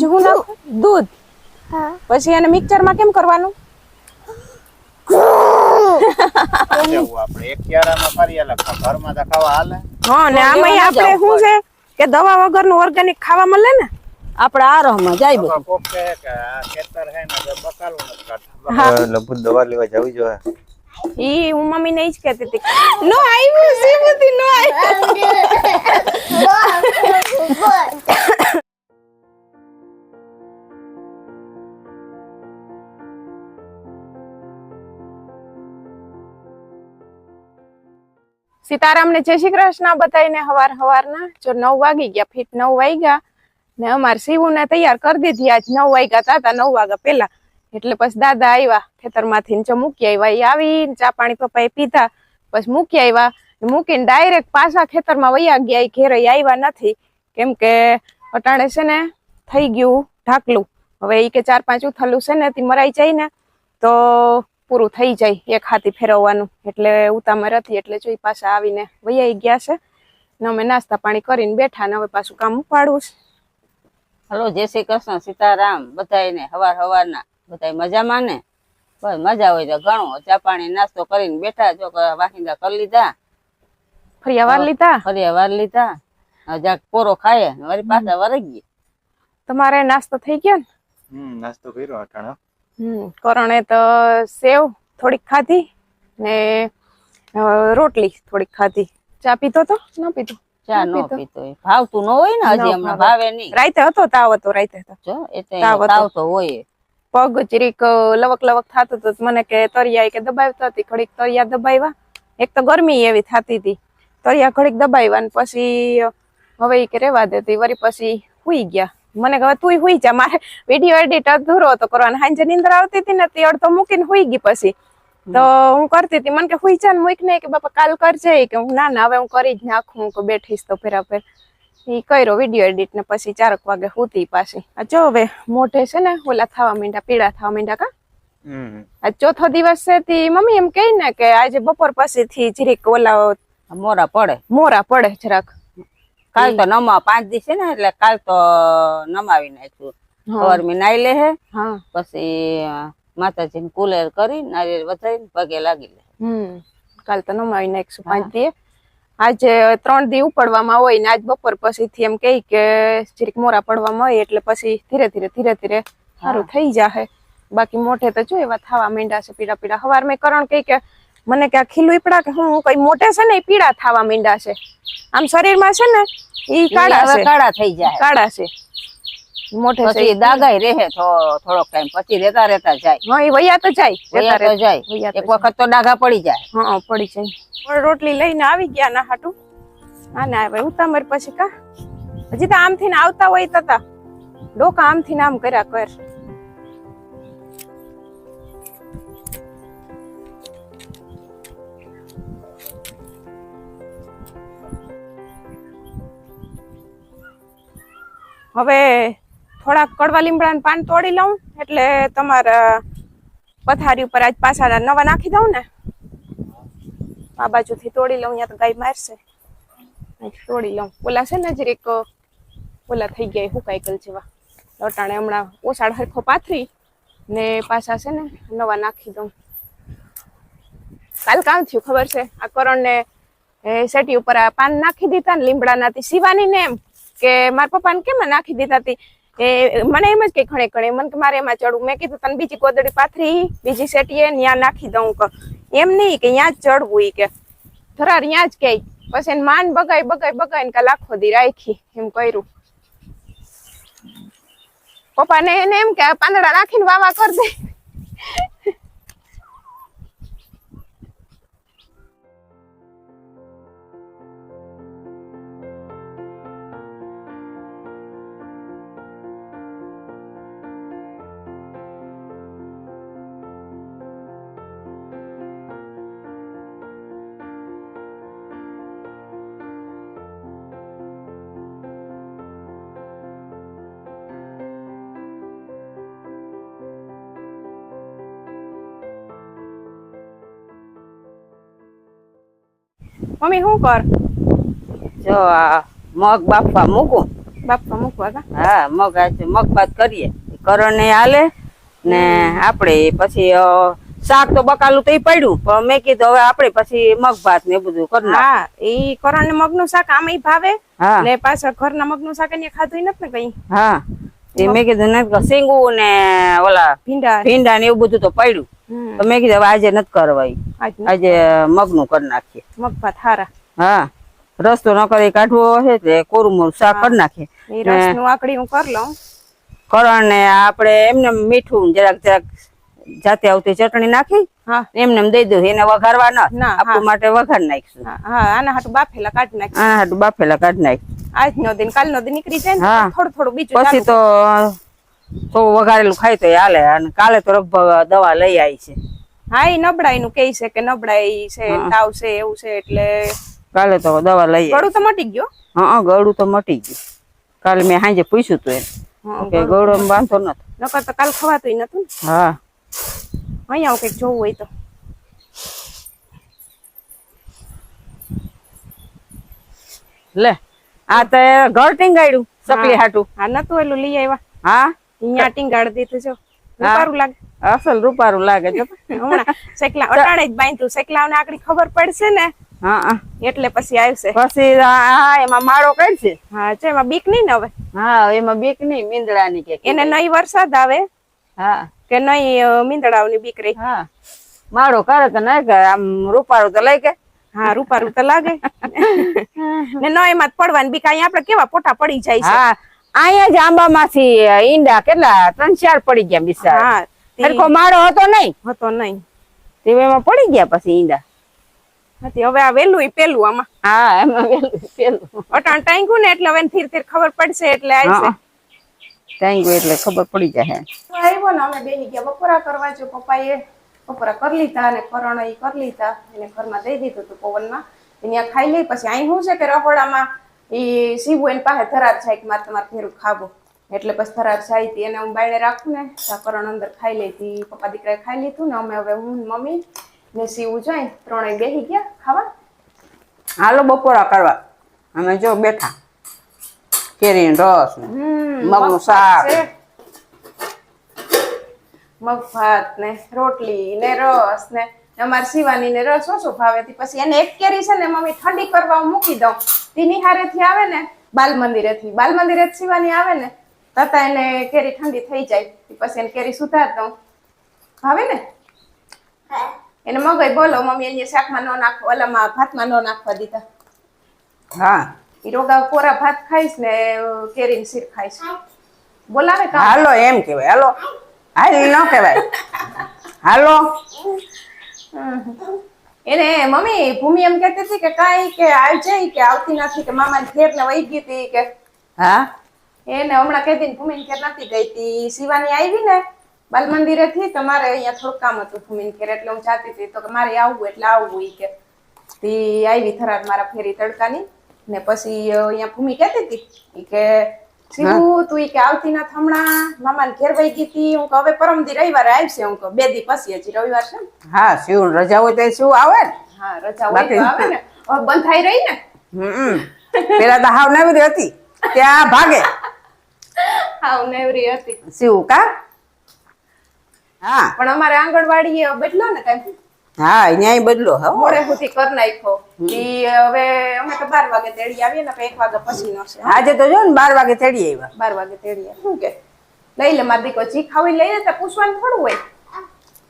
શું નાખું? દૂધ. હા પછી એને મિક્સર માં કેમ કરવાનું? આપણે એક ક્યારામાં કરીએ એટલે ઘરમાં તો ખાવા હાલે. હા ને આમાં આપણે શું છે કે દવા વગરનું ઓર્ગેનિક ખાવા મળે ને. આપણે આરોહમાં જાય બધું. કોક કહે કે આ ખેતર હે ને તો બકાલું નથી કાઢતા. હા. લગભગ દવા લેવા જવી જોઈએ. ઈ હું મમ્મી ને જ કહેતી હતી. નો આવ્યું સીમતી નો સીતારામ ને જય શ્રી કૃષ્ણ બધાઈને હવારના જો 9 વાગી ગયા ફીટ 9 વાગ્યા ને અમાર શિવુ ને તૈયાર કરી દીધી આજ 9 વાગ્યા હતા 9 વાગ્યા પેલા એટલે પછી દાદા આવ્યા ખેતરમાંથી જો મૂકી આવ્યા ઈ આવીને ચા પાણી પપ્પાએ પીધા પછી મૂકી આવ્યા મૂકીને ડાયરેક્ટ પાછા ખેતરમાં વયા ગયા ઈ ઘેરે આવ્યા નથી કેમ કે અટાણે છે ને થઈ ગયું ઢાકલું હવે ઈ કે 4-5 ઉથલું છે ને તી મરાઈ જાય ને તો પૂરું થઈ જાય એક હાથી ફેરવવાનું એટલે ઉતામર હતી એટલે જોઈ પાછા આવીને વૈયાઈ ગયા છે ને અમે નાસ્તા પાણી કરીને બેઠા ને હવે પાછું કામ ઉપાડવું છે. હલો જય શ્રી કૃષ્ણ સીતારામ બધાને હવારના બધા મજામાં ને બસ મજા હોય તો ઘણું ચા પાણી નાસ્તો કરીને બેઠા જો વાહિંદા કરી લીધા ફરિયા વાર લીધા જરાક પોરો ખાય વળી પાછા વરઈ ગયા. તમારે નાસ્તો થઈ ગયો ને? નાસ્તો કર્યો અટાણા. કરણે તો સેવ થોડીક ખાધી ને રોટલી થોડીક ખાધી. ચા પીતો તો ન પીતો? ચા નો પીતો ભાવતું ન હોય ને હજી હમણાં ભાવે નહીં. રાતે હતો તાવ હતો રાતે તો જો એટલે તાવ તો હોય. પગ ચીરીક લવક થતું હતું મને કે તરિયા કે દબાવતા હતી ઘડીક તરિયા દબાવ્યા એક તો ગરમી એવી થતી હતી તરિયા ઘડીક દબાવ્યા ને પછી હવે ઈ કે રેવા દેતી વળી પછી હુઈ ગયા. મને કહે તું હુઈ જા મારે વિડીયો એડિટ અધૂરો હતો કરવાનો હાંજે નીંદર આવતી હતી ને તે અડધો મૂકીને હુઈ ગઈ પછી તો હું કરતી હતી મને કે હુઈ જા ને મૂક નહીં કે બાપા કાલ કરજે કે હું ના હવે હું કરી જ નાખું કે બેઠીશ તો ફેર ઈ કર્યો વિડીયો એડિટ ને પછી 4 વાગે હુતી પાછી. આ જો હવે મોઢે છે ને ઓલા થવા માંડ્યા પીળા થવા માંડ્યા કા આ ચોથો દિવસ છે તી મમ્મી એમ કહે ને કે આજે બપોર પછી થી જીરીક ઓલા મોરા પડે જરાક. કાલ તો 5 દિવસ ને એટલે કાલ તો નમાવી નાખ્યું સવાર મેં નાઈ લે હે પછી માતાજીને કુલેર કરી નારિયેળ વધારીને પગે લાગી લે. કાલ તો નમાવી નાખશું 5 દી. આજે 3 દી ઉપડવામાં હોય ને આજ બપોર પછી થી એમ કહી કે જીરીક મોરા પડવામાં હોય એટલે પછી ધીરે ધીરે સારું થઈ જાહે. બાકી મોઢે તો જો એવા થવા માંડ્યા છે પીળા હવાર મેં કરણ કહી કે મને કે આ ખીલું ઈપડા કે હું કઈ મોટે છે ને પીળા થવા માંડ્યા છે આમ શરીરમાં છે ને ઈ કાળા થઈ જાય કાળા છે મોઢે પછી દાગાઈ રહે થોડોક ટાઈમ પછી રહેતા જાય. હા ઈ વયા તો જાય એક વખત તો ડાઘા પડી જાય. હા પડી જાય. રોટલી લઈને આવી ગયા ના હાટું આને આવે ઉતામર પછી કા હજી તો આમથી ને આવતા હોય તતા ડોકા આમથી ને આમ કર્યા કર. હવે થોડાક કડવા લીમડાના પાન તોડી લઉં એટલે તમારા પથારી ઉપર આજ પાછા નવા નાખી દઉં ને આ બાજુથી તોડી લઉં અહીંયા તો ગાય મારશે તોડી લઉં. ઓલા છે ને જરીક ઓલા થઈ ગયા હુકાઈ ગયેલ જેવા લટાણે હમણાં ઓસાડ હરખો પાથરી ને પાછા છે ને નવા નાખી દઉં. કાલ કામ થયું ખબર છે આ કરણ ને સેટી ઉપર આ પાન નાખી દીધા ને લીમડાના શિવાની ને એમ કે મારા પપ્પાને કેમ નાખી દીધા હતી એ મને એમ જ કે ઘણે મને કે મારે એમાં ચડવું. મેં કીધું તને બીજી કોદડી પાથરી બીજી સેટીએ ત્યાં નાખી દઉં એમ નહીં કે ત્યાં જ ચડવું ઈ કે ધરાર ત્યાં જ કે પછી એને માન બગાઈ ને કાલ આખો દી રાખી એમ કર્યું. પપ્પાને એને એમ કે પાંદડા નાખીને વાવા કરી દે. મમ્મી શું કર? જો આ મગ બાફવા મૂકું બાપા મૂકવા કા હા મગ આજે મગ ભાત કરીએ કરણ ને હાલે ને આપણે પછી શાક તો બકાલું તો પડ્યું પણ મેં કીધું હવે આપણે પછી મગ ભાત ને બધું કરી નાખ. હા ઈ કરણ ને મગનું શાક આમેય ભાવે હા ને પાછા ઘરના મગનું શાક એને ખાધું નથી ને કઈ હા તે મેં કીધું નથી શીંગું ને ઓલા ભીંડા ભીંડા ને એવું બધું તો પડ્યું તો મેં કીધું હવે આજે નથી કરવા આજે મગનું કરી નાખીએ મગ ભાત હારા હા રસ્તો ન કરી કાઢવો હશે તે કોરું મોરું શાક કરી નાખીએ એ રસ નું આકડી હું કરી લઉં કરણ ને આપણે એમને મીઠું જરાક જરાક જાતે આવતી ચટણી નાખી હા એમને દઈ દઉં એને વઘારવા ના, આપણા માટે વઘાર નાખીશું હા આના હાટુ બાફેલા કાઢી નાખ આના હાટું બાફેલા કાઢી નાખ આજનો દિન કાલનો દિન નીકળી જાય હા. ને થોડું થોડું બીજું પછી તો વઘારેલું ખાય તો હાલે અને કાલે તો લગભગ દવા લઈ આવી છે હા એ નબળાઈ નું કહે છે કે નબળાઈ છે તાવ છે એવું છે એટલે કાલે તો દવા લઈ ગળું તો મટી ગયો હા ગળું તો મટી ગયું કાલે મેં સાંજે પૂછ્યું તું એને કે ગળું વાંધો નથી નકર તો કાલ ખવાતું નતું ને હા અહીંયા કઈક જોવું હોય તો લે આ તો ઘર ટીંગાડ્યું સકલી હાટું હા નતું એલું લઈ આવ્યા હા અહીંયા ટીંગાડી દીધું જો સારું લાગે અસલ રૂપારું લાગે છે હમણાં શેકલા અટાણે જ બાંધ્યું શેકલાઓને આકડી ખબર પડશે ને હા એટલે પછી આવશે પછી હા એમાં માળો કાઢશે હા છે એમાં બીક નહીં ને હવે હા એમાં બીક નહીં મીંદડાની કે એને નહીં વરસાદ આવે હા કે નહીં મીંદડાઓની બીક રહી હા માળો કરે તો નહીં કરે આમ રૂપારું તો લઈ કે હા રૂપારું તો લાગે ને ન એમાં જ પડવાની બીક અહીંયા આપડે કેવા પોટા પડી જાય છે હા અહીંયા જ આંબા માંથી ઈંડા કેટલા 3-4 પડી ગયા બિચારા હા સરખો માળો હતો નહીં હતો નહીં તેમાં પડી ગયા પછી ઈંડા હતી હવે આ વેલું પેલું આમાં હા એમાં પેલું અટાણ ટાંગ્યું ને એટલે હવે ધીરે ધીરે ખબર પડશે એટલે આવશે ટાંગ્યું એટલે ખબર પડી જાય આવ્યો ને અમે બેહી ગયા બપોરા કરવા જો પપ્પાએ બપોરા કરી લીધા અને કરણ ઈ કરી લીધા એને ઘરમાં દઈ દીધું હતું પવનમાં ત્યાં ખાઈ લઈ પછી અહીં શું છે કે રહોડામાં ઈ સીવું એની પાસે ધરાર છે કે મારે તમારે ઘેરું ખાવું એટલે પછી ધરાર છે હતી એને હું બાયણે રાખું ને કરણ અંદર ખાઈ લેતી પપ્પા દીકરાએ ખાઈ લીધું ને અમે હવે હું મમ્મી ને સીવું જોઈ ત્રણેય બેહી ગયા ખાવા હાલો બપોરા કરવા અમે જો બેઠા કેરી રસ મગનું શાક મગ ભાત ને રોટલી ને રસ ને અમારે શિવાની ને રસ ઓછો ભાવે પછી એને એક કેરી છે ને મમ્મી ઠંડી કરવા મૂકી દઉં તેની હારેથી આવે ને બાલ મંદિરે શિવાની આવે ને તતા એને કેરી ઠંડી થઈ જાય પછી એને કેરી સુધાર દઉં ભાવે ને એને મગઈ બોલો મમ્મી એને શાકમાં ન નાખવા ઓલામાં ભાતમાં ન નાખવા દીધા હા ઈ રોગા કોરા ભાત ખાઈશ ને કેરી શીર ખાઈશ બોલાવે કા હાલો એમ કેવાય હાલો હાલ ન કહેવાય હાલો એને મમ્મી ભૂમિ એમ કહેતી હતી કે કાંઈ કે આવજે કે આવતી નથી કે મામા ઘેર ને વહી ગઈ હતી કે હા એને હમણાં કહેતી ભૂમિ ઘેર નથી ગઈ હતી શિવાની આવી ને બાલ મંદિરે થી તમારે અહીંયા થોડું કામ હતું ભૂમિ ઘેર એટલે હું જાતી હતી તો કે મારે આવવું એટલે આવવું ઈ કે તી આવી થરાદ મારા ફેરી તડકાની ને પછી અહીંયા ભૂમિ કહેતી હતી ઈ કે શિવું તું ઈ કે આવતી નથી હમણાં મામાને ઘેર વહી ગઈ હતી હું હવે પરમદી રવિવારે આવશે હું 2 દી પછી હજી રવિવાર છે ને હા શિવ રજા હોય તો શું આવે ને હા રજા હોય તો આવે ને હવે બંધાઈ રહી ને પેલા તો હાવ નવી હતી ત્યાં ભાગે હાવ નેવરી હતી શિવ કા હા પણ અમારે આંગણવાડી બદલો ને કઈ હા ન્યાય બદલો હવે મોડે સુધી કરી નાખ્યો ઈ હવે અમે તો 12 વાગે તેડી આવીએ ને 1 વાગે પછી નો છે આજે તો જો ને 12 વાગે તેડી આવ્યા 12 વાગે તેડી શું કે લઈ લે મારી દીકો જી ખાવી લઈ લે તો પૂછવાનું થોડું હોય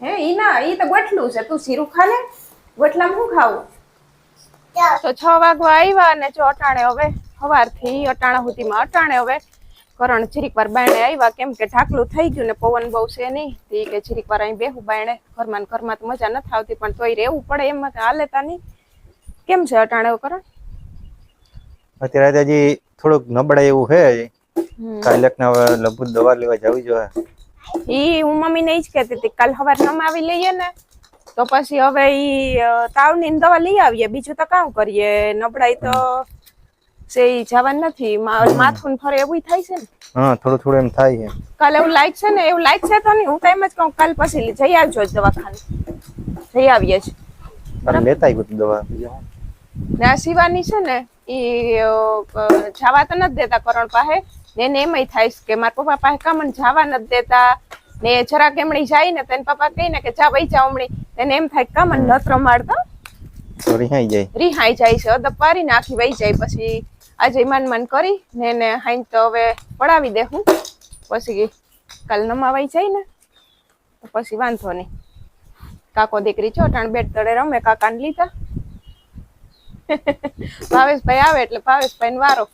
હે ઈ ના ઈ તો ગોઠલું છે તું શીરું ખા લે ગોઠલામાં શું ખાવું તો 6 વાગવા આવ્યા ને જો અટાણે હવે સવારથી અટાણા સુધીમાં અટાણે હવે કરણ જીરીક વાર બાયણે આવ્યા કેમ કે ઢાકલું થઈ ગયું ને પવન બહુ છે નહીં તે કે જીરીક વાર અહીં બેહું બાયણે ઘરમાં તો મજા નથી આવતી પણ તોય રહેવું પડે એમાં હાલે તા નહીં કેમ છે અટાણે કરણ અત્યારે હજી થોડુંક નબળાઈ એવું છે હજી કાલે હવે લગભગ દવા લેવા જવી જોઈએ ઈ હું મમ્મીને ઈ જ કહેતી હતી કાલ સવાર નમાવી લઈએ ને તો પછી હવે ઈ તાવની દવા લઈ આવીએ બીજું તો કામ કરીએ નબળાઈ તો છે ઈ જવાનું નથી માથું ફરે એવું થાય છે ને હા થોડું થોડું એમ થાય છે કાલે એવું લાઈક છે ને એવું લાઈક છે તો નહીં હું તો એમ જ કહું કાલ પછી જઈ આવજો દવાખાને જઈ આવીએ જ લેતા આવી દવા ને આ શિવાની છે ને ઈ જાવા તો નથી દેતા કરણ પાસે ને એને એમય થાય છે કે મારા પપ્પા પાસે કામણ જાવા નથી દેતા ને જરાક એમણી જાય ને તેને પપ્પા કહે ને કે જા વઈ જા હમણી તેને એમ થાય કામણ નત રમાડતા તો રિહાઈ જાય. રિહાઈ જાય છે અદબ પારીને આખી વહી જાય. પછી આજે માન કરી ને એને હાઈન તો હવે પડાવી દે હું પછી કાલ નમાવાઈ જાય ને તો પછી વાંધો નહીં. કાકો દીકરી છો ટાણ બેટ તળે રમે કાકાને લીધા. ભાવેશભાઈ આવે એટલે ભાવેશભાઈ ને વારો.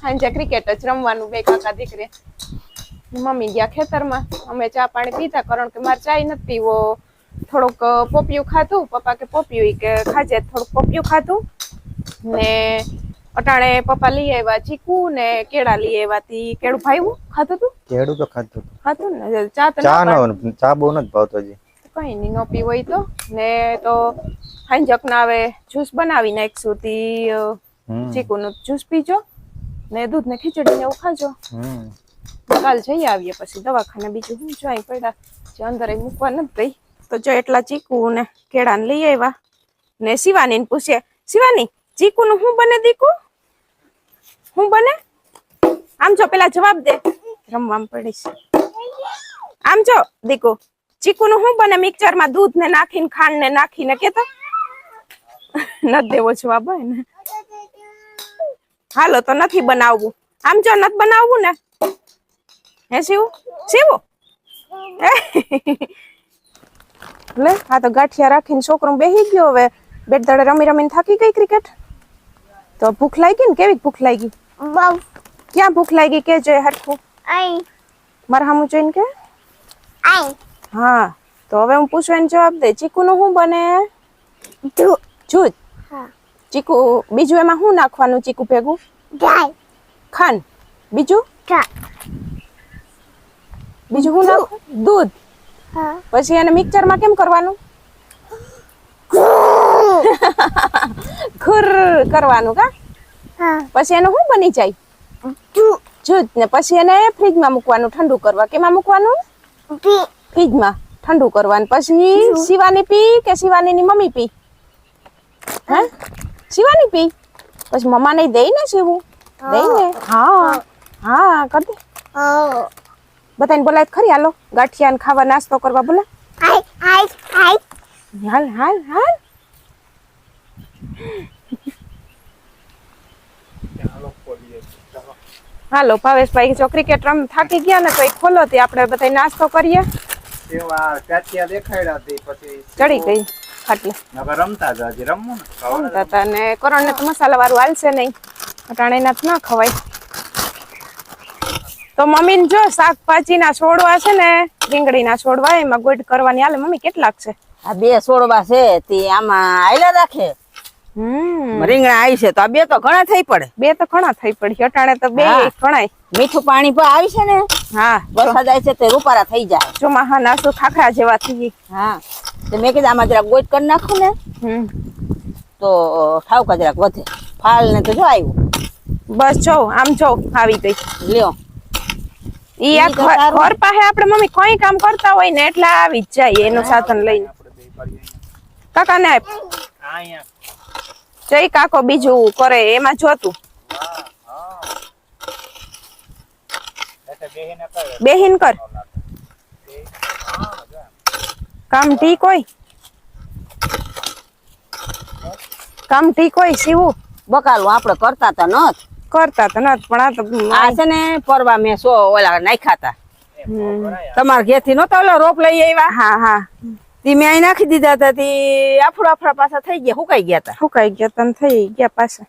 સાંજે ક્રિકેટ જ રમવાનું બે કાકા દીકરી. મમ્મી ગયા ખેતરમાં અમે ચા પાણી પીતા કારણ કે મારે ચાય નથી પીવો. થોડુંક પોપિયું ખાધું પપ્પા કે પોપિયું કે ખાજે થોડુંક પોપિયું ખાધું ને અટાણે પપ્પા લઈ આવ્યા ચીકુ ને કેળા લઈ આવ્યા તી કેળું ભાઈવું ખાધું તું કેળું તો ખાધું ખાધું ને ચા તો ચા નો ચા બહુ નથી ભાવતો હજી. કઈ નહીં નો પીવો હોય તો ને તો હાંજક ના આવે જ્યુસ બનાવી નાખશું તી ચીકુ નું જ્યુસ પીજો ને દૂધ ને ખીચડી ને એવું ખાજો. કાલ જઈ આવીએ પછી દવાખાને બીજું હું જોઈ પડ્યા જે અંદર મૂકવા નથી ગઈ તો જો એટલા ચીકુ ને કેળા ને લઈ આવ્યા ને શિવાની ને પૂછે શિવાની ચીકુ નું શું બને દીકુ શું બને આમ જો પેલા જવાબ દે રમવા પડીશ. આમ જો દીકુ ચીકુ નું શું બને મિક્સર માં દૂધ ને નાખીને ખાંડ ને નાખીને કેતો નથી દેવો જવાબ હોય ને. હાલો તો નથી બનાવવું આમ જો નથી બનાવવું ને હે શિવ શિવ લે આ તો ગાંઠિયા રાખીને છોકરો બેસી ગયો. હવે બેટ દડે રમી રમીને થાકી ગઈ ક્રિકેટ તો ભૂખ લાગી ને કેવી ભૂખ લાગી ક્યાં ભૂખ લાગી કે જોઈ હરખું મારા સામું જોઈને કે હા તો હવે હું પૂછવાનો જવાબ દે ચીકુ નું શું બને જૂજ ચીકુ બીજું એમાં શું નાખવાનું ચીકુ ભેગું ખાંડ બીજું બીજું શું નાખવું દૂધ પછી એને મિક્સર માં કેમ કરવાનું ખુર કરવાનું કા પછી એનું શું બની જાય જૂજ ને પછી એને ફ્રીજ માં મૂકવાનું ઠંડુ કરવા કેમાં મૂકવાનું ફ્રીજ માં ઠંડુ કરવાનું પછી શિવાની પી કે શિવાની ની મમ્મી પી હે શિવાની પી પછી મમ્મા ને દઈ ને શિવું દઈ ને હા હા કર દે બધાને બોલાય ખરી હાલો ગાંઠિયા ને ખાવા નાસ્તો કરવા બોલા હાલ હાલ હાલ હાલો ભાવેશભાઈ જો ક્રિકેટ રમ થાકી ગયા ને તો એ ખોલો તે આપણે બધા નાસ્તો કરીએ. ચડી ગઈ ખાટલે રમતા હતા ને કરણ ને તો મસાલા વાળું હાલશે નહીં અટાણે ના ના ખવાય. તો મમ્મી ને જો શાકભાજી ના છોડવા છે ને રીંગણી ના છોડવા એમાં ગોળ કરવાની હાલે. મમ્મી કેટલાક છે આ બે છોડવા છે તે આમાં આયલા રાખે રીંગણા આવી છે તો આ બે તો ઘણા થઈ પડે. બે તો ઘણા થઈ પડી અટાણે તો બે ઘણાય. મીઠું પાણી પર આવી છે ને હા વરસાદ આવે છે તે રૂપારા થઈ જાય ચોમાહા નાસુ ખાખરા જેવા થઈ. હા તો મેં કીધું આમાં જરાક ગોટ કરી નાખું ને તો ઠાવકા જરાક વધે. ફાલ ને તો જો આવ્યું બસ જો આમ જો આવી ગઈ લ્યો. ઈ આ ઘર પાસે આપણે મમ્મી કોઈ કામ કરતા હોય ને એટલે આવી જ જાય એનું સાધન લઈને. કાકા ને જઈ કાકો બીજું કરે એમાં જોતું બેહીન કર કામ ઠીક હોય કામ ઠીક હોય શિવું બકાલું આપડે કરતા તો નત કરતા તો નત પણ આ તો આ છે ને પરવા મેં સો ઓલા નાખ્યા તમારા ઘેર થી નતા ઓલા રોપ લઈ આવ્યા. હા હા તી મેં અહીં નાખી દીધા હતા તી આફડા પાછા થઈ ગયા હુકાઈ ગયા હતા. હુકાઈ ગયા તને થઈ ગયા પાછા.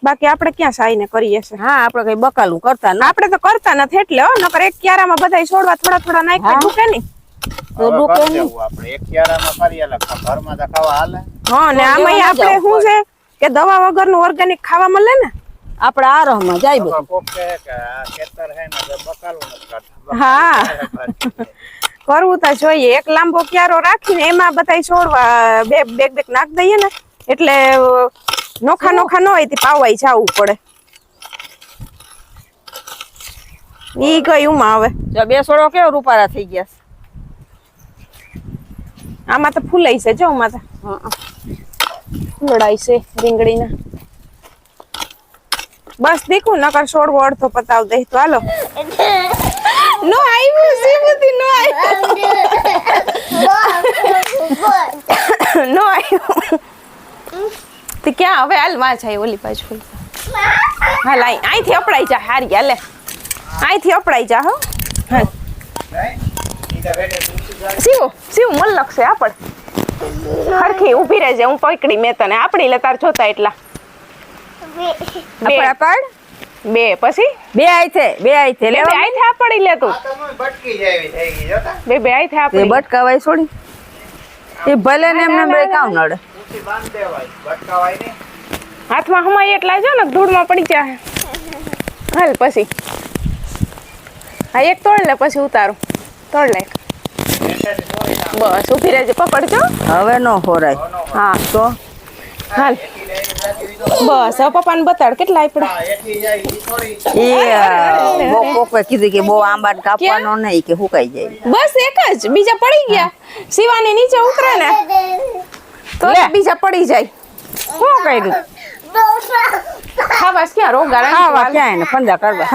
બાકી આપણે ક્યાં સાઈને કરીએ છે. હા આપણે કઈ બકાલું કરતા ને આપણે તો કરતા નથી એટલે નકર એક ક્યારામાં બધા છોડવા થોડા થોડા નાખી ઢુકે નહીં તો ડૂકે નહીં. આપણે એક ક્યારામાં કરી આલે ઘરમાં તો ખાવા હાલે. હા ને આમાં આપણે શું છે કે દવા વગરનું ઓર્ગેનિક ખાવા મળે ને આપણે આ રહમાં જાય બધું. કોક કહે કે આ ખેતર હે ને બકાલું નથી કરતા. હા કરવું તો જોઈએ. એક લાંબો ક્યારો રાખીને એમાં બધા છોડવા બે બે નાખ દઈએ ને એટલે નોખા નોખા ન હોય તે પાવાઈ જવું પડે. ઈ ગયું માં હવે જો બે છોડો કેવો રૂપારા થઈ ગયા. આમાં તો ફૂલાઈ છે જો માં તો ફૂલડાઈ છે રીંગણીના. બસ દીકું નકર છોડવો અડધો પતાવ દે તો હાલો. નો આવ્યું સીબુતી નો આવ્યું. નો આવ્યું. તે ક્યાં હવે હાલ માં જાય ઓલી બાજુ. હાલ અહીંથી અપડાઈ જા હારી હાલે. અહીંથી અપડાઈ જા હો. હાલ શિવ મન લખશે આપડ. હરખી ઊભી રહેજે હું પકડી મેં તને આપડી લે તાર જોતા એટલા. આપડા પાડ બે પછી બે આઈ છે લે આઈ થા પડી લે તું. બટકી જાય થઈ ગઈ જોતા બે આઈ થા તે આપડી. બટકાવાય છોડી એ ભલે ને એમને બ્રેક આવ નડે ઊંચી બાંધ દેવાય બટકાવાય ને. હાથમાં હમાય એટલા જો ને ધૂળમાં પડી જાય. હાલ પછી હા એક તોડ લે પછી ઉતારું. તોડ લે બસ ઊભી રહેજે પકડજો. હવે નો હોરાય હા તો હાલ બસ હવે પપ્પાને બતાડ કેટલા આપ્યા. એથી જાય ઈ થોડી એ બહુ કોકે કીધું કે બહુ આંબા કાપવાનો નહીં કે હુકાઈ જાય બસ એક જ બીજા પડી ગયા. શિવાની નીચે ઉતરે ને તો બીજા પડી જાય. શું કર્યું ખાવા ક્યાં રોગાડા ખાવા ક્યાંય ને ફંદા કરવા